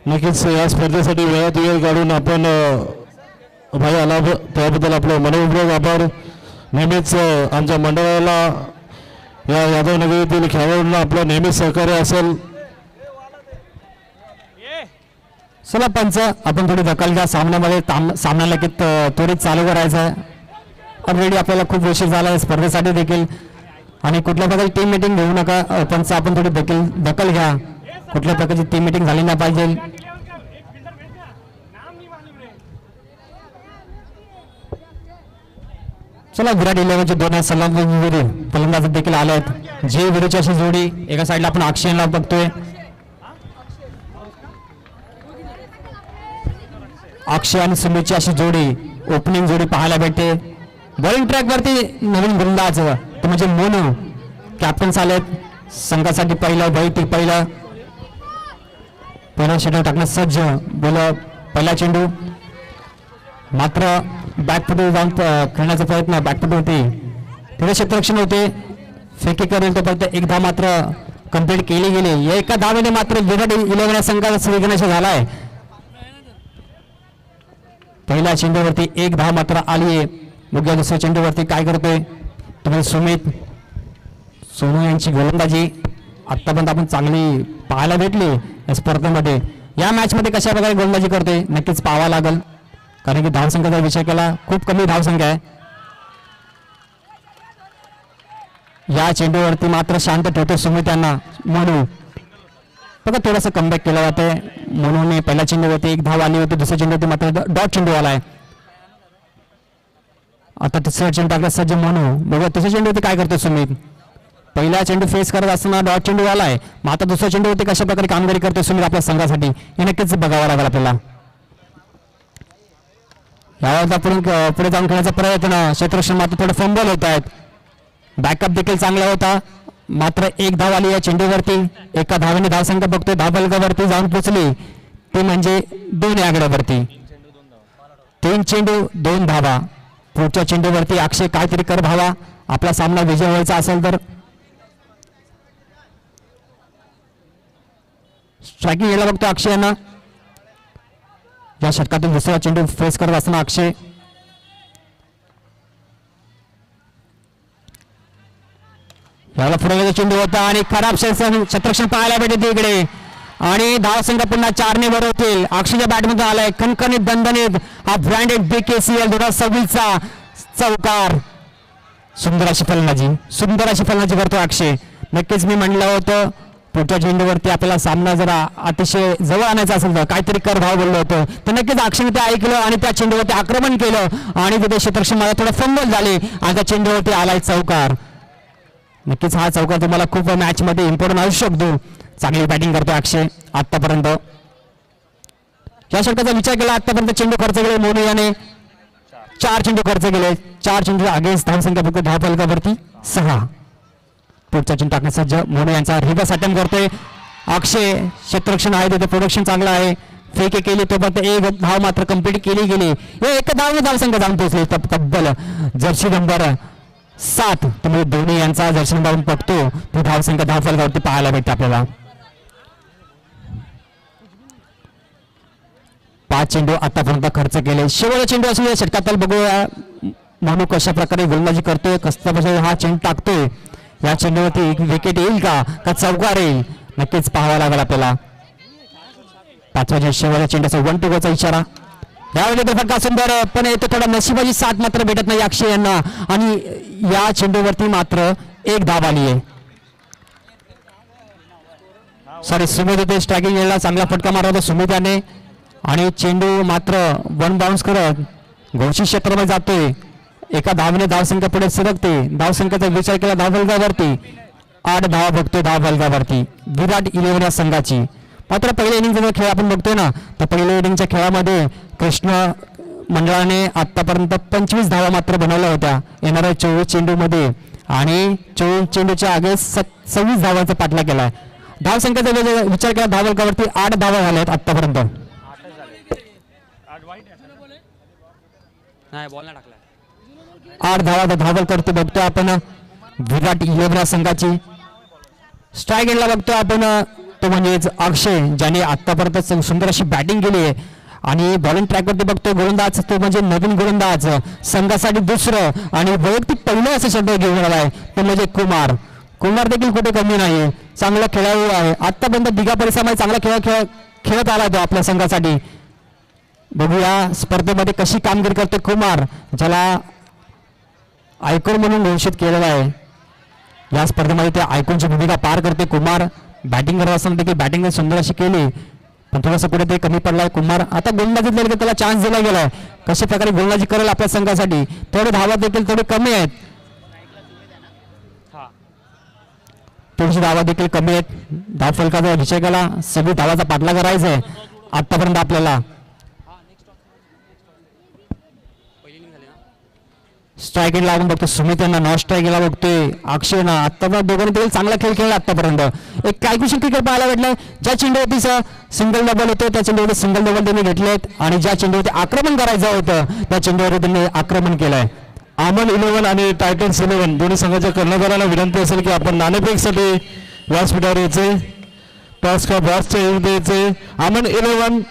[SPEAKER 1] नक्कीच या स्पर्धेसाठी वेळात वेळ काढून आपण भाई आला त्याबद्दल आपलं मनपूर्वक आभार. नेहमीच आमच्या मंडळाला या यादव नगर येथील खेळाडूंना आपलं नेहमीच सहकार्य असेल.
[SPEAKER 2] चला पंच आपण थोडी दखल घ्या. सामन्यामध्ये सामना लगेच त्वरित चालू करायचा आहे. ऑलरेडी आपल्याला खूप उशीर झाला आहे स्पर्धेसाठी देखील. आणि कुठल्या प्रकारची टीम मिटिंग घेऊ नका पंच. आपण थोडी दखल घ्या. कुठल्या प्रकारची टीम मिटिंग झाली नाही पाहिजे. चला विराट 11चे 2 सलामीवीर फलंदाज देखील आले आहेत. जे विरुद्धची अशी जोडी एका साईडला आपण अक्षयला बघतोय. अक्षय आणि सुमितची अशी जोडी ओपनिंग जोडी पाहायला भेटते. बॉलिंग ट्रॅक वरती नवीन गोलंदाज तो म्हणजे मोनू कॅप्टन्स आलेत. संघासाठी पहिला शेडू टाकण्यास सज्ज. पहिला चेंडू मात्र बॅकफुट जाऊन खेळण्याचा प्रयत्न बॅकफुट होते. तिथे क्षेत्ररक्षण होते. फेकी करेल तोपर्यंत एकदा मात्र कंप्लीट केली गेली. या एका धावेने मात्र विराट 11 संघाचा श्रीगणेश झालाय. पहिल्या चेंडूवरती एक धाव मात्र आली आहे. मुख्य दुसऱ्या चेंडूवरती काय करतोय तुम्ही सुमित सोनू यांची गोलंदाजी आतापर्यंत आपण चांगली पाहायला भेटली या स्पर्धेमध्ये. या मॅच मध्ये कशा प्रकारे गोलंदाजी करतोय नक्कीच पाहावं लागेल. कारण की धावसंख्येचा विचार केला खूप कमी धावसंख्या आहे. या चेंडूवरती मात्र शांत ठेवतो सुमित यांना. म्हणून बघा थोडासा कमबॅक केला जाते. म्हणून पहिल्या चेंडूवरती एक धाव आली होती. दुसऱ्या चेंडूवरती मात्र डॉट चेंडू आलाय. आता तिसरा चेंडू टाकला सज्ज म्हणून. बघा तिसऱ्या चेंडूवरती काय करतो सुमित. पहिला चेंडू फेस करत असताना डॉट चेंडू आलाय. मग आता दुसऱ्या चेंडूवरती कशा प्रकारे कामगिरी करतो सुमित आपल्या संघासाठी हे नक्कीच बघावं लागेल आपल्याला. यावर पुढे जाऊन खेळण्याचा प्रयत्न. क्षेत्ररक्षण मात्र थोडं फंबल होत आहेत. बॅकअप देखील चांगला होता. मात्र एक धाव आली या चेंडूवरती. एका धावेने धावसंख्या बघतोय धावफलकावरती जाऊन पोचली ती म्हणजे 2 आकड्यावरती. 3 चेंडू 2 धावा. पुढच्या चेंडूवरती अक्षय काहीतरी कर भावा. आपला सामना विजय व्हायचा असेल तर. स्ट्रायकिंग यायला बघतो अक्षय यांना. या षटकातील दुसरा चेंडू फेस करत असताना अक्षय याला पुढे चेंडू होता आणि खराब क्षेत्ररक्षण पाहायला भेटते इकडे. आणि धावसंख्या पुन्हा 4 ने वर होतील. अक्षयच्या बॅटमधून आलाय खणखणीत दणदणीत हा ब्रँडेड BKCL 2026चा चौकार. सुंदर अशी फलंदाजी करतो अक्षय. नक्कीच मी म्हणलं होतं पुढच्या चेंडूवरती आपल्याला सामना जरा अतिशय जवळ आणायचा असेल तर काहीतरी कर भाव बोललो होतो. तर नक्कीच अक्षयने ते ऐकलं आणि त्या चेंडूवरती आक्रमण केलं आणि तिथे क्षेत्ररक्षण मला थोडं फंबल झाले आणि त्या चेंडूवरती आलाय चौकार. नक्कीच हा चौकार तुम्हाला खूप मॅच मध्ये इम्पॉर्टंट असू शकतो. चांगली बॅटिंग करतो अक्षय आतापर्यंत. या षटकाचा विचार केला आतापर्यंत चेंडू खर्च केले मोनू याने. 4 चेंडू खर्च केले. 4 चेंडू अगेन्स्ट धावसंख्या फक्त धावफलकावरती 6. पुढचा चेंडू टाकण्याचा मोनू यांचा रिव्हर्स अटेम्प्ट करतोय अक्षय. क्षेत्ररक्षण आहे तिथे प्रोडक्शन चांगलं आहे. फेक केली तो फक्त एक धाव मात्र कंप्लीट केली गेली. हे एक धावसंख्या जाऊन पोहोचले तब्बल जर्सी नंबर 7. तुम्ही दोन्ही यांचा जर्सी नंबर बघतो ती धावसंख्या धावफलकावरती पाहायला भेटते आपल्याला. 5 चेंडू आतापर्यंत खर्च केले. शेवटचा चेंडू असू या षटकातल बघूया मानू कशा प्रकारे गोलंदाजी करतोय, कसा हा चेंडू टाकतोय. या चेंडूवरती एक विकेट येईल का चौकार येईल नक्कीच पाहावा लागेल आपल्याला. 5व्या शेवटच्या चेंडूचा 1 2 चा इशारा. यावेळी फटका सुंदर पण येतो थोडा नशिबाची साथ मात्र भेटत नाही अक्षय यांना आणि या चेंडूवरती मात्र एक धाव आली आहे. सॉरी सुमित इथे स्ट्रायकिंग यायला चांगला फटका मारला होता सुमित याने आणि चेंडू मात्र 1 बाउन्स करत घोषित क्षेत्रामध्ये जातोय. एका धावने धावसंख्या पुढे सरकते. धावसंख्येचा विचार केला धावफलकावरती 8 धावा बघतोय धावफलकावरती विराट 11 या संघाची. मात्र पहिल्या इनिंगचा खेळ आपण बघतोय ना तर पहिल्या इनिंगच्या खेळामध्ये कृष्ण मंडळाने आतापर्यंत 25 धावा मात्र बनवल्या होत्या येणाऱ्या 24 चेंडूमध्ये आणि 24 चेंडूच्या आगे 26 धावांचा पाठला केलाय. धावसंख्येचा विचार केला धावफलकावरती 8 धावा झाल्या आहेत आतापर्यंत.
[SPEAKER 3] नाही बॉल नाही टाकलाय.
[SPEAKER 2] 8 धावा धावल करतो बघतो आपण विराट 11 संघाची. स्ट्राईक एंडला बघतो आपण तो म्हणजेच अक्षय ज्याने आतापर्यंत सुंदर अशी बॅटिंग केली आहे आणि बॉलिंग ट्रॅकवरती बघतो गोलंदाज तो म्हणजे नवीन गोलंदाज संघासाठी दुसरं आणि वैयक्तिक पहिलं असं शब्द घेऊन आलाय तो म्हणजे कुमार देखील कुठे कमी नाही. चांगला खेळाडू आहे आतापर्यंत दिघा परिसरामध्ये चांगला खेळत आला तो आपल्या संघासाठी. बघूया स्पर्धेमध्ये कशी कामगिरी करतो कुमार ज्याला आयकॉन म्हणून घोषित केलेला आहे. या स्पर्धेमध्ये ते आयकॉनची भूमिका पार करते कुमार. बॅटिंग करत असताना देखील बॅटिंग सुंदर अशी केली पण थोडंसं कुठेतरी कमी पडलाय कुमार. आता गोलंदाजीत गेले त्याला चान्स दिला गेलाय कशा प्रकारे गोलंदाजी करेल आपल्या संघासाठी. थोडे धावा देखील थोडे कमी आहेत थोडीशी धावा देखील कमी आहेत. धावफलकाचा विषय केला सगळी धावाचा पाठला करायचा आहे आतापर्यंत आपल्याला. स्ट्राईक एंड लागून बघतो सुमित यांना नॉन स्ट्राईक गेला बघतोय अक्षय ना आतापर्यंत दोघांनी देखील चांगला खेळ खेळला आतापर्यंत. एक कॅल्क्युलेशन क्रिकेट पाहायला भेटलंय. ज्या चेंडूवरती सिंगल डबल होतो त्या चेंडूवरती सिंगल डबल त्यांनी घेतलेत आणि ज्या चेंडूवरती आक्रमण करायचं होतं त्या चेंडूवरती त्यांनी आक्रमण केलंय.
[SPEAKER 1] अमन 11 आणि टायटन्स 11 दोन्ही संघाच्या कर्णधारांना विनंती असेल की आपण नाणेफेकसाठी व्यासपीठावर यायचे. टॉस का बॉक्सच्या द्यायचे. अमन 11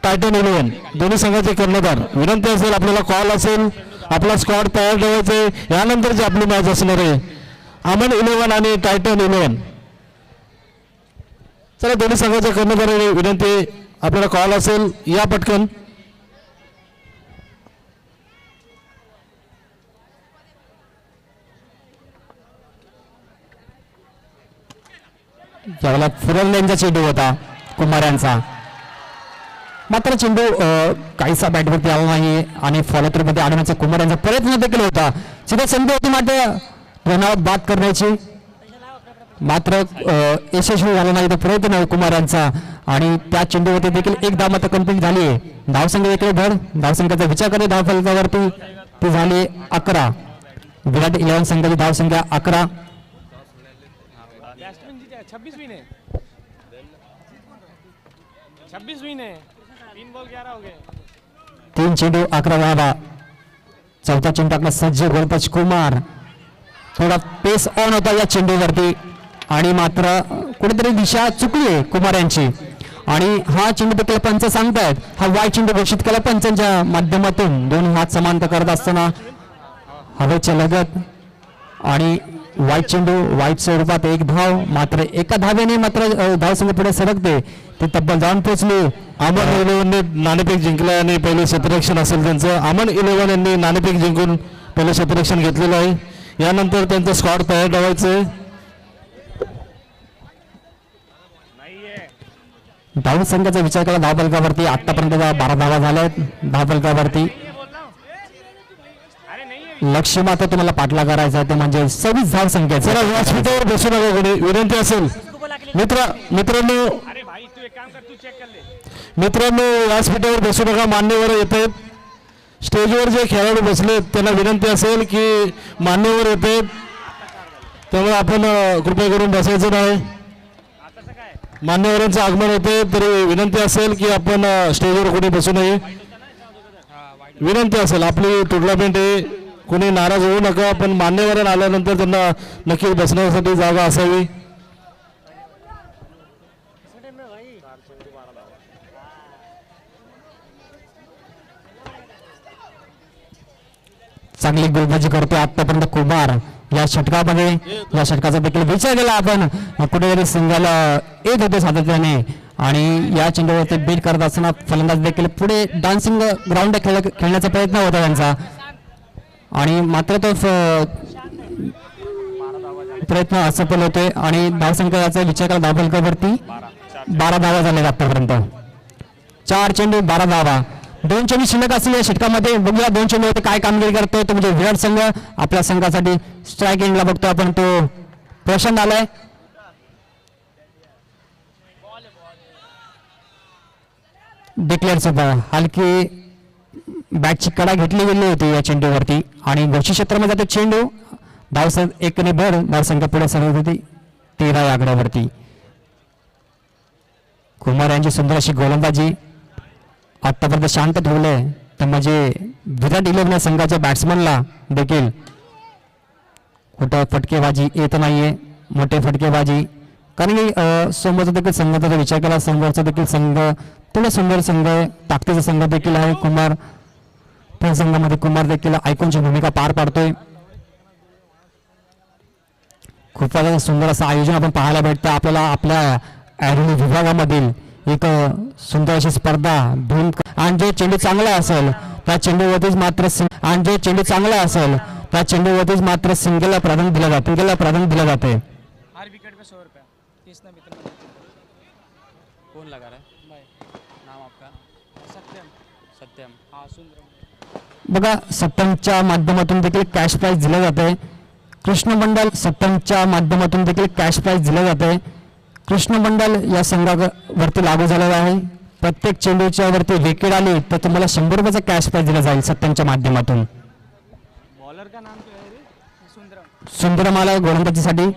[SPEAKER 1] टायटन 11 दोन्ही संघाचे कर्णधार विनंती असेल आपल्याला कॉल असेल आपला स्क्वॉड तयार ठेवायचे. यानंतरची आपली मॅच असणार आहे अमन 11 आणि टायटन 11. चला दोन्ही संघाच्या कर्णधारांनी विनंती आपल्याला कॉल असेल या पटकन.
[SPEAKER 2] ज्यावेळेला फुरवल्यांचा चेंडू होता कुमार यांचा मात्र चेंडू काहीसा बॅटवरती आला नाही आणि फॉलो थ्रू मध्ये आणण्याचा कुमार यांचा प्रयत्न देखील होता. सीधा संधी होती मात्र रनआउट बाद करण्याची मात्र यशस्वी झाला नाही तो प्रयत्न कुमार यांचा आणि त्या चेंडूवरती देखील एक धाव मात्र कंप्लीट झाली आहे. धावसंख्या देखील भर धावसंख्येचा विचार करत धावफलकावरती ती झाली 11. विराट 11 संघाची धावसंख्या 11.
[SPEAKER 4] 26 विन है 26 विन है 3 बॉल 11 हो गए.
[SPEAKER 2] 3 चेंडू 11 धावा. चौथा चेंडू टाकला सज्ज गोलंदाज कुमार. थोडा पेस ऑन होता या चेंडूवरती आणि मात्र कुठेतरी दिशा चुकली आहे कुमार यांची आणि हा चेंडू देखील पंच सांगतायत हा वाईट चेंडू घोषित केला पंचांच्या माध्यमातून. दोन हात समांतर करत असताना हवेच्या लगत आणि वाईट चेंडू वाईट स्वरूपात एक धाव मात्र एका धावेने मात्र धावसंख्या पुढे सरकते ते तब्बल जाऊन पोहोचले.
[SPEAKER 1] अमन 11ने नाणेफेक जिंकलं आणि पहिले क्षेत्ररक्षण असेल त्यांचं. अमन 11 यांनी नाणेफेक जिंकून पहिलं क्षेत्ररक्षण घेतलेलं आहे. यानंतर त्यांचं स्क्वॉड तयार ठेवायचं.
[SPEAKER 2] धावसंख्येचा विचार केला धावफलकावरती आतापर्यंत 12 धावा झाल्या आहेत धावफलकावरती. लक्ष्य मात्र तुम्हाला पाठला करायचा आहे ते म्हणजे 26 धावसंख्या.
[SPEAKER 1] जरा व्यासपीठावर बसू नका कोणी विनंती असेल. मित्रांनो व्यासपीठावर बसू नका. मान्यवर येत आहेत स्टेजवर जे खेळाडू बसलेत त्यांना विनंती असेल की मान्यवर येत आहेत त्यामुळे आपण कृपया करून बसायचं नाही. मान्यवरांचं आगमन होते तरी विनंती असेल की आपण स्टेजवर कोणी बसू नये. विनंती असेल, आपली टुर्नामेंट आहे, कोणी नाराज होऊ नका, पण मान्यवरांना आल्यानंतर त्यांना नक्की बसण्यासाठी जागा असावी.
[SPEAKER 2] चांगली गोलबाजी करतोय आतापर्यंत कुमार. या षटकाचा देखील विचार केला आपण, कुठेतरी सिंगल येत होते सातत्याने आणि या चेंडूवरती बीट करत असताना फलंदाज देखील पुढे डान्सिंग ग्राउंड खेळण्याचा प्रयत्न होता त्यांचा आणि मात्र तो प्रयत्न असफल होतोय आणि धावसंख्येचा विचार केला धावफलकावरती 12 धावा झाल्या आतापर्यंत. 4 चेंडू 12 धावा. 2 चेंडू शिल्लक असलेल्या षटकामध्ये बघूया 2 चेंडूवरती काय कामगिरी करतोय. तो म्हणजे विराट संघ आपल्या संघासाठी स्ट्राईक एंडला बघतो आपण, तो प्रशांत आलाय. डिक्लेअर सुद्धा हलकी बॅटची कडा घेतली गेली होती या चेंडूवरती आणि घोषित क्षेत्रामध्ये जातो चेंडू. धावसंख्या 1 भर, धावसंख्या पुढे सरकत होती 13 या आकड्यावरती. कुमार यांची सुंदर अशी गोलंदाजी आतापर्यंत शांत ठेवलंय, तर म्हणजे विराट 11 संघाच्या बॅट्समनला देखील कुठं फटकेबाजी येत नाहीये, मोठे फटकेबाजी. कारण की समोरचा देखील संघाचा विचार केला, समोरचा देखील संघ थोडा सुंदर संघ आहे, ताकदीचा संघ देखील आहे. कुमार त्या संघामध्ये कुमार देखील आयकॉनची भूमिका पार पाडतोय. खूपच सुंदर असं आयोजन आपण पाहायला भेटतं आपल्याला आपल्या ॲरोली विभागामधील. एक सुंदर अशी स्पर्धा धूम आणि जो चेंडू चांगला असेल त्या चेंडूवरतीच मात्र सिंगलला प्राधान्य दिलं जाते.
[SPEAKER 4] हर विकेट पे 100 रुपया. 30 ना मित्र
[SPEAKER 3] कौन लगा रहा है? नाम आपका? सत्यम.
[SPEAKER 4] हाँ सुंदर.
[SPEAKER 2] बघा सत्तमच्या माध्यमातून देखील कॅश प्राइज दिलं जाते. कृष्ण मंडल सत्तमच्या माध्यमातून देखील कॅश प्राइज दिलं जाते. कृष्ण मंडल या संघावरती लागू झालेला आहे. प्रत्येक चेंडूच्या वरती विकेट आली तर तुम्हाला 100 रुपयाचा कॅश प्राइज दिला जाईल सत्तमच्या माध्यमातून.
[SPEAKER 4] बॉलर का नाम क्या है रे? सुंदरम.
[SPEAKER 2] सुंदरम आलाय गोलंदाजीसाठी.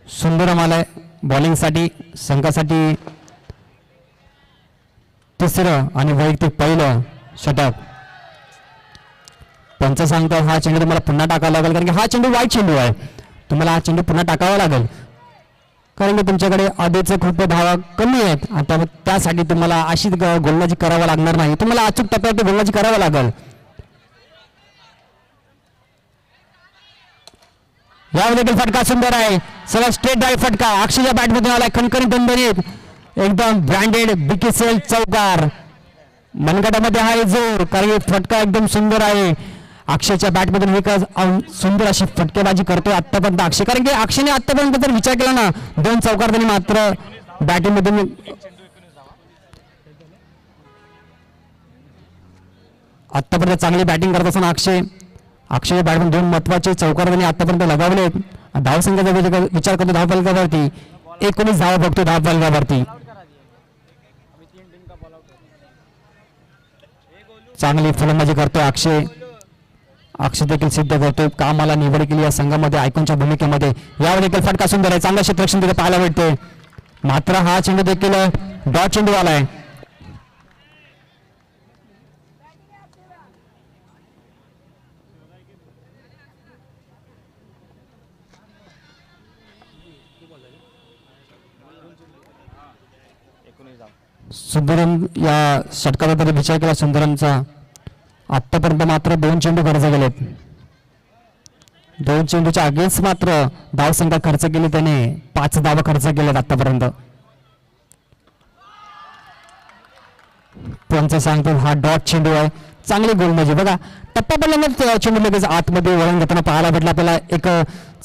[SPEAKER 2] सुंदरम आलाय बॉलिंगसाठी संघासाठी तिसरं आणि वैयक्तिक पहिलं षटक. पंच सांगतात हा चेंडू तुम्हाला पुन्हा टाकावा लागेल कारण की हा चेंडू वाईट चेंडू आहे. तुम्हाला हा चेंडू पुन्हा टाकावा लागेल कारण की तुमच्याकडे आधीच खूप धावा कमी आहेत. आता त्यासाठी तुम्हाला अशी गोलंदाजी करावा लागणार नाही, तुम्हाला अचूक टप्प्यावरती गोलंदाजी करावा लागेल. यावर देखील फटका सुंदर आहे, सगळा स्ट्रेट ड्राईव्ह फटका अक्षयच्या बॅटमधून आलाय. खणखणीत दणदणीत एकदम ब्रँडेड BKCL चौकार. मनगटामध्ये आहे जोर कारण फटका एकदम सुंदर आहे. अक्षयच्या बॅटमधून एक सुंदर अशी फटकेबाजी करतोय आतापर्यंत अक्षय. कारण की अक्षयने आतापर्यंत जर विचार केला ना 2 चौकार त्यांनी मात्र बॅटिंगमधून आतापर्यंत चांगली बॅटिंग करत असताना अक्षयच्या बॅटमधून 2 महत्वाचे चौकार त्यांनी आतापर्यंत लगावले. धावसंख्येचा विचार करतो धावफलकावरती 19 धावा बघतो धावफलकावरती. चांगली फलंदाजी करतोय अक्षय देखील सिद्ध करतोय कामाला निवड केली या संघामध्ये आयकॉनच्या भूमिकेमध्ये. यावर देखील फटका सुंदर आहे, चांगलं क्षेत्ररक्षण तिथे पाहायला भेटते. मात्र हा चेंडू देखील डॉट चेंडू आलाय. सुंदरम या षटकाचा तरी विचार केला सुंदरमचा. आतापर्यंत मात्र 2 चेंडू खर्च केलेत. 2 चेंडूच्या अगेन्स्ट मात्र धावसंख्या खर्च केली त्याने 5 धावा खर्च केल्यात आतापर्यंत. पंच सांगतो हा डॉट चेंडू आहे. चांगली गोलंदाजी बघा टप्पा पडल्यानंतर चेंडू लगेच आतमध्ये वळण घेताना पाहायला भेटला आपल्याला. एक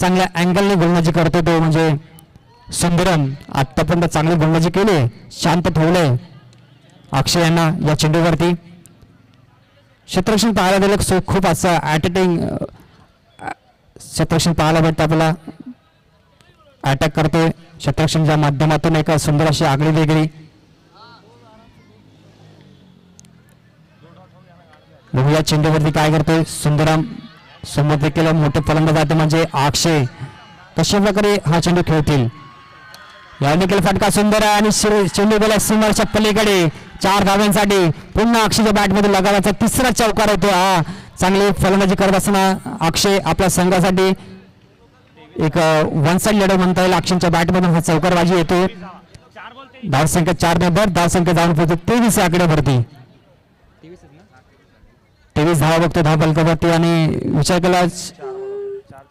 [SPEAKER 2] चांगल्या अँगलने गोलंदाजी करतो तो म्हणजे सुंदरम. आतापर्यंत चांगली गोलंदाजी केली, शांत ठेवलंय अक्षय यांना या चेंडूवरती. क्षेत्ररक्षण पाहायला गेलं खूप असं अटॅकिंग क्षेत्ररक्षण पाहायला भेटतं आपल्याला. अटॅक करतोय क्षेत्ररक्षणच्या माध्यमातून एक सुंदर अशी आगळी वेगळी. बघूया चेंडूवरती काय करतोय सुंदरम. समोर देखील मोठे फलंदाज जाते म्हणजे अक्षय. कशा प्रकारे हा चेंडू खेळतील या देखील फटका सुंदर आहे आणि चेंडू गेला सीमाच्या पलीकडे 4 धाव्यांसाठी. पुन्हा अक्षयच्या बॅटमध्ये लगावाचा तिसरा चौकार होतो. हा चांगली फलंदाजी करत असताना अक्षय आपल्या संघासाठी एक वन साइड लढत म्हणता येईल. अक्षयच्या बॅटमधून हा चौकारबाजी येतो. धावसंख्या 4 ने भर, धावसंख्या जाऊन पोहोचते 23 आकड्यावरती. 23 धावा बघतो धाव फलकावरती आणि विचार केला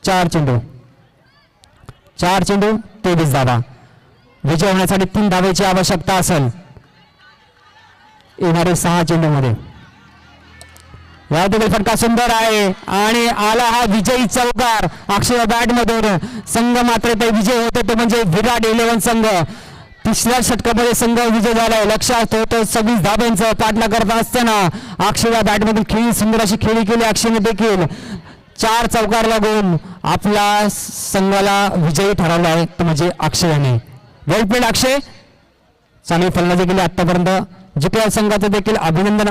[SPEAKER 2] 4 चेंडू 23 धावा. विजय होण्यासाठी 3 धावेची आवश्यकता असेल येणारे 6 चेंडूमध्ये. या देखील फटका सुंदर आहे आणि आला हा विजयी चौकार अक्षय बॅटमधून. संघ मात्र ते विजय होते ते म्हणजे विराट 11 संघ. तिसऱ्या षटकामध्ये संघ विजय झालाय. लक्षात होतं 26 धाब्यांचं पाठला करत असताना अक्षयच्या बॅटमधून खेळी सुंदर अशी खेळी केली अक्षयने देखील. 4 चौकार लागून आपल्या संघाला विजयी ठरवला आहे तो म्हणजे अक्षयने. वेल प्लेड अक्षय, चांगली फलंदाजी केली आतापर्यंत. जिंकल्या संघाचं देखील अभिनंदन.